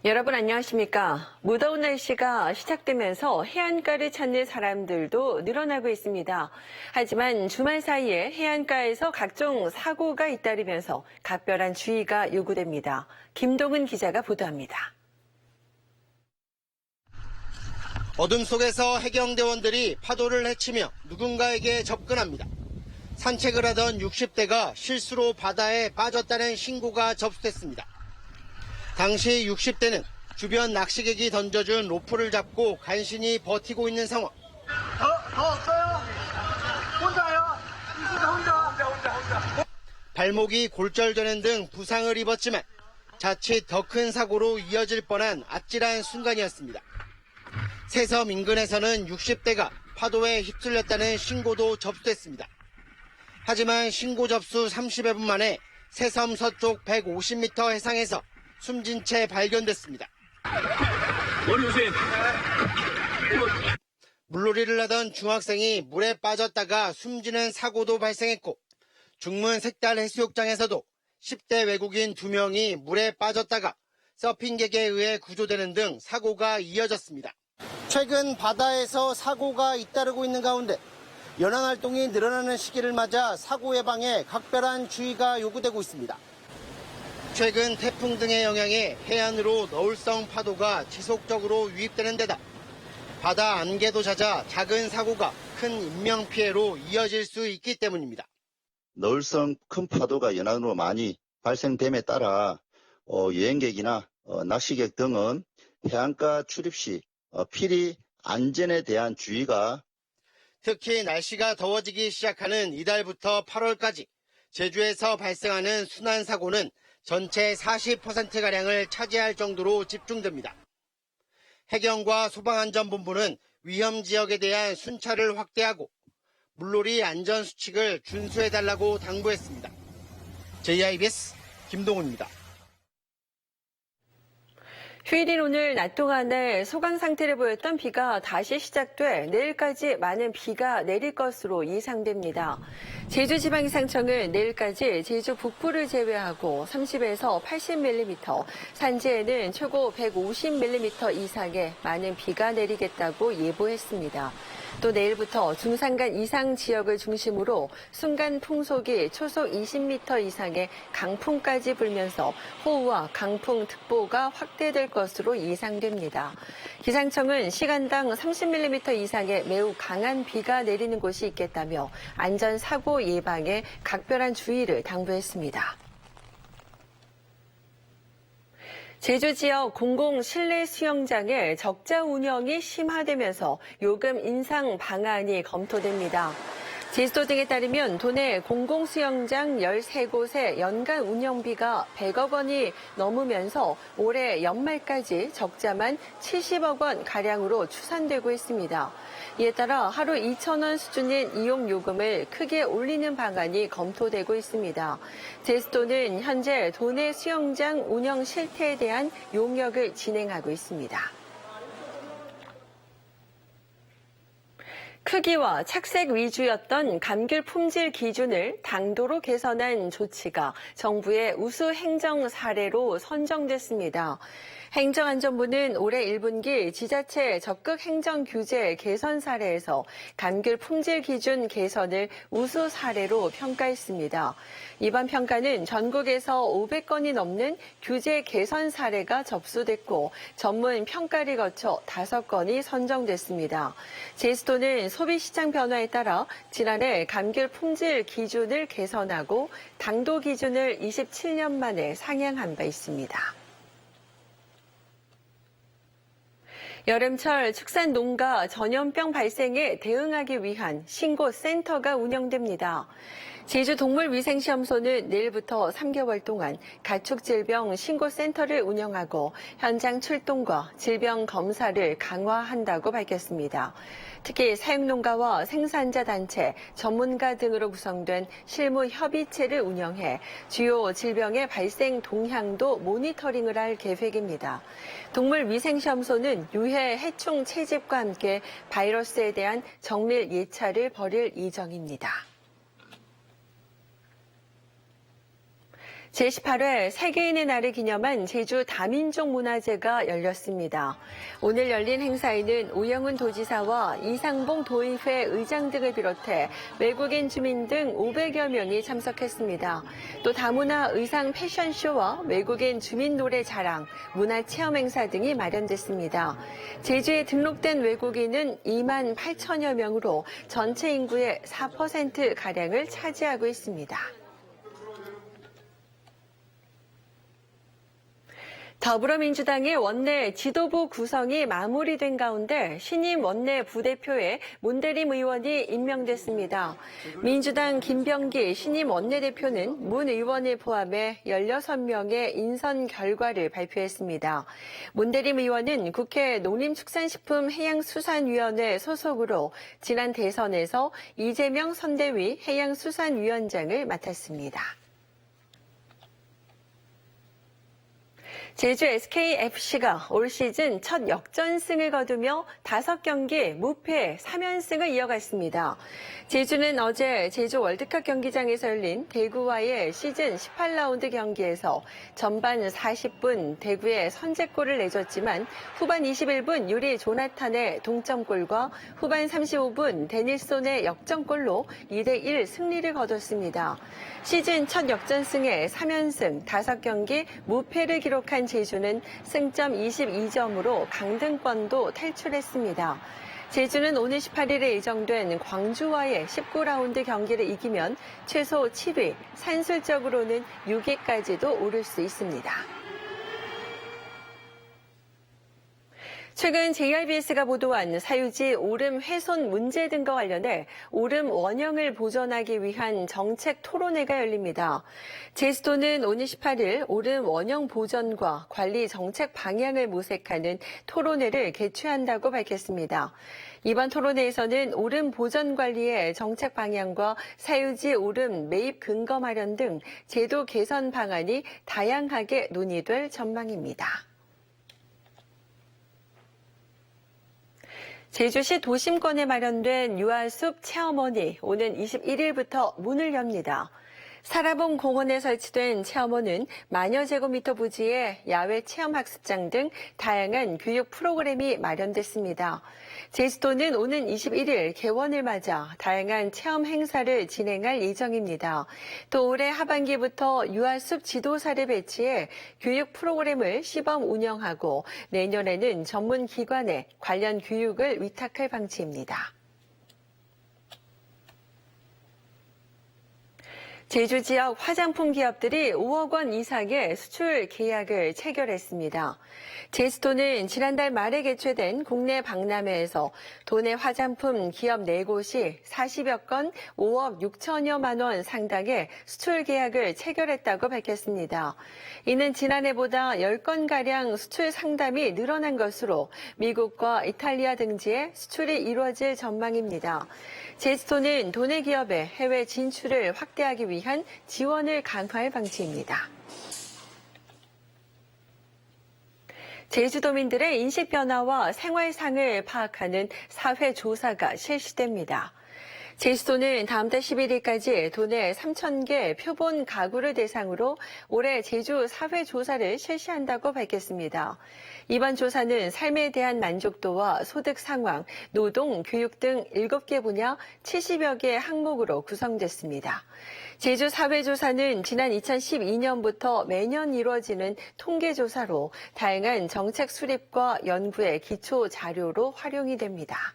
여러분 안녕하십니까? 무더운 날씨가 시작되면서 해안가를 찾는 사람들도 늘어나고 있습니다. 하지만 주말 사이에 해안가에서 각종 사고가 잇따르면서 각별한 주의가 요구됩니다. 김동은 기자가 보도합니다. 어둠 속에서 해경대원들이 파도를 헤치며 누군가에게 접근합니다. 산책을 하던 60대가 실수로 바다에 빠졌다는 신고가 접수됐습니다. 당시 60대는 주변 낚시객이 던져준 로프를 잡고 간신히 버티고 있는 상황. 더 없어요? 혼자요? 혼자. 발목이 골절되는 등 부상을 입었지만 자칫 더 큰 사고로 이어질 뻔한 아찔한 순간이었습니다. 새섬 인근에서는 60대가 파도에 휩쓸렸다는 신고도 접수됐습니다. 하지만 신고 접수 30여 분 만에 새섬 서쪽 150m 해상에서 숨진 채 발견됐습니다. 머리 조심. 물놀이를 하던 중학생이 물에 빠졌다가 숨지는 사고도 발생했고 중문 색달 해수욕장에서도 10대 외국인 2명이 물에 빠졌다가 서핑객에 의해 구조되는 등 사고가 이어졌습니다. 최근 바다에서 사고가 잇따르고 있는 가운데 연안활동이 늘어나는 시기를 맞아 사고 예방에 각별한 주의가 요구되고 있습니다. 최근 태풍 등의 영향에 해안으로 너울성 파도가 지속적으로 유입되는 데다 바다 안개도 잦아 작은 사고가 큰 인명피해로 이어질 수 있기 때문입니다. 너울성 큰 파도가 연안으로 많이 발생됨에 따라 여행객이나 낚시객 등은 해안가 출입 시 필히 안전에 대한 주의가 특히 날씨가 더워지기 시작하는 이달부터 8월까지 제주에서 발생하는 순환사고는 전체 40%가량을 차지할 정도로 집중됩니다. 해경과 소방안전본부는 위험지역에 대한 순찰을 확대하고 물놀이 안전수칙을 준수해달라고 당부했습니다. JIBS 김동훈입니다. 휴일인 오늘 낮 동안에 소강 상태를 보였던 비가 다시 시작돼 내일까지 많은 비가 내릴 것으로 예상됩니다. 제주지방기상청은 내일까지 제주 북부를 제외하고 30에서 80mm, 산지에는 최고 150mm 이상의 많은 비가 내리겠다고 예보했습니다. 또 내일부터 중산간 이상 지역을 중심으로 순간 풍속이 초속 20m 이상의 강풍까지 불면서 호우와 강풍특보가 확대될 것으로 예상됩니다. 기상청은 시간당 30mm 이상의 매우 강한 비가 내리는 곳이 있겠다며 안전사고 예방에 각별한 주의를 당부했습니다. 제주 지역 공공 실내 수영장의 적자 운영이 심화되면서 요금 인상 방안이 검토됩니다. 제주도 등에 따르면 도내 공공수영장 13곳의 연간 운영비가 100억 원이 넘으면서 올해 연말까지 적자만 70억 원 가량으로 추산되고 있습니다. 이에 따라 하루 2,000원 수준인 이용요금을 크게 올리는 방안이 검토되고 있습니다. 제주도는 현재 도내 수영장 운영 실태에 대한 용역을 진행하고 있습니다. 크기와 착색 위주였던 감귤 품질 기준을 당도로 개선한 조치가 정부의 우수 행정 사례로 선정됐습니다. 행정안전부는 올해 1분기 지자체 적극 행정 규제 개선 사례에서 감귤 품질 기준 개선을 우수 사례로 평가했습니다. 이번 평가는 전국에서 500건이 넘는 규제 개선 사례가 접수됐고 전문 평가를 거쳐 5건이 선정됐습니다. 제주도는 소비시장 변화에 따라 지난해 감귤 품질 기준을 개선하고 당도 기준을 27년 만에 상향한 바 있습니다. 여름철 축산 농가 전염병 발생에 대응하기 위한 신고센터가 운영됩니다. 제주동물위생시험소는 내일부터 3개월 동안 가축질병 신고센터를 운영하고 현장 출동과 질병 검사를 강화한다고 밝혔습니다. 특히 사육농가와 생산자 단체, 전문가 등으로 구성된 실무협의체를 운영해 주요 질병의 발생 동향도 모니터링을 할 계획입니다. 동물위생시험소는 유해 해충 채집과 함께 바이러스에 대한 정밀 예찰을 벌일 예정입니다. 제18회 세계인의 날을 기념한 제주 다민족 문화제가 열렸습니다. 오늘 열린 행사에는 오영훈 도지사와 이상봉 도의회 의장 등을 비롯해 외국인 주민 등 500여 명이 참석했습니다. 또 다문화 의상 패션쇼와 외국인 주민 노래 자랑, 문화체험 행사 등이 마련됐습니다. 제주에 등록된 외국인은 2만 8천여 명으로 전체 인구의 4%가량을 차지하고 있습니다. 더불어민주당의 원내 지도부 구성이 마무리된 가운데 신임 원내 부대표에 문대림 의원이 임명됐습니다. 민주당 김병기 신임 원내대표는 문 의원을 포함해 16명의 인선 결과를 발표했습니다. 문대림 의원은 국회 농림축산식품해양수산위원회 소속으로 지난 대선에서 이재명 선대위 해양수산위원장을 맡았습니다. 제주 SKFC가 올 시즌 첫 역전승을 거두며 5경기 무패 3연승을 이어갔습니다. 제주는 어제 제주 월드컵 경기장에서 열린 대구와의 시즌 18라운드 경기에서 전반 40분 대구에 선제골을 내줬지만 후반 21분 유리 조나탄의 동점골과 후반 35분 데닐손의 역전골로 2대1 승리를 거뒀습니다. 시즌 첫 역전승에 3연승 5경기 무패를 기록한 제주는 승점 22점으로 강등권도 탈출했습니다. 제주는 오늘 18일에 예정된 광주와의 19라운드 경기를 이기면 최소 7위, 산술적으로는 6위까지도 오를 수 있습니다. 최근 JRBS가 보도한 사유지 오름 훼손 문제 등과 관련해 오름 원형을 보전하기 위한 정책 토론회가 열립니다. 제주도는 오늘 18일 오름 원형 보전과 관리 정책 방향을 모색하는 토론회를 개최한다고 밝혔습니다. 이번 토론회에서는 오름 보전 관리의 정책 방향과 사유지 오름 매입 근거 마련 등 제도 개선 방안이 다양하게 논의될 전망입니다. 제주시 도심권에 마련된 유아숲 체험원이 오는 21일부터 문을 엽니다. 사라봉 공원에 설치된 체험원은 만여 제곱미터 부지에 야외 체험학습장 등 다양한 교육 프로그램이 마련됐습니다. 제주도는 오는 21일 개원을 맞아 다양한 체험 행사를 진행할 예정입니다. 또 올해 하반기부터 유아숲 지도사를 배치해 교육 프로그램을 시범 운영하고 내년에는 전문 기관에 관련 교육을 위탁할 방침입니다. 제주 지역 화장품 기업들이 5억 원 이상의 수출 계약을 체결했습니다. 제주도는 지난달 말에 개최된 국내 박람회에서 도내 화장품 기업 4곳이 40여 건 5억 6천여만 원 상당의 수출 계약을 체결했다고 밝혔습니다. 이는 지난해보다 10건가량 수출 상담이 늘어난 것으로 미국과 이탈리아 등지에 수출이 이루어질 전망입니다. 제주도는 도내 기업의 해외 진출을 확대하기 위한 지원을 강화할 방침입니다. 제주도민들의 인식 변화와 생활상을 파악하는 사회조사가 실시됩니다. 제주도는 다음 달 11일까지 도내 3,000개 표본 가구를 대상으로 올해 제주 사회조사를 실시한다고 밝혔습니다. 이번 조사는 삶에 대한 만족도와 소득 상황, 노동, 교육 등 7개 분야 70여 개 항목으로 구성됐습니다. 제주 사회조사는 지난 2012년부터 매년 이루어지는 통계조사로 다양한 정책 수립과 연구의 기초 자료로 활용이 됩니다.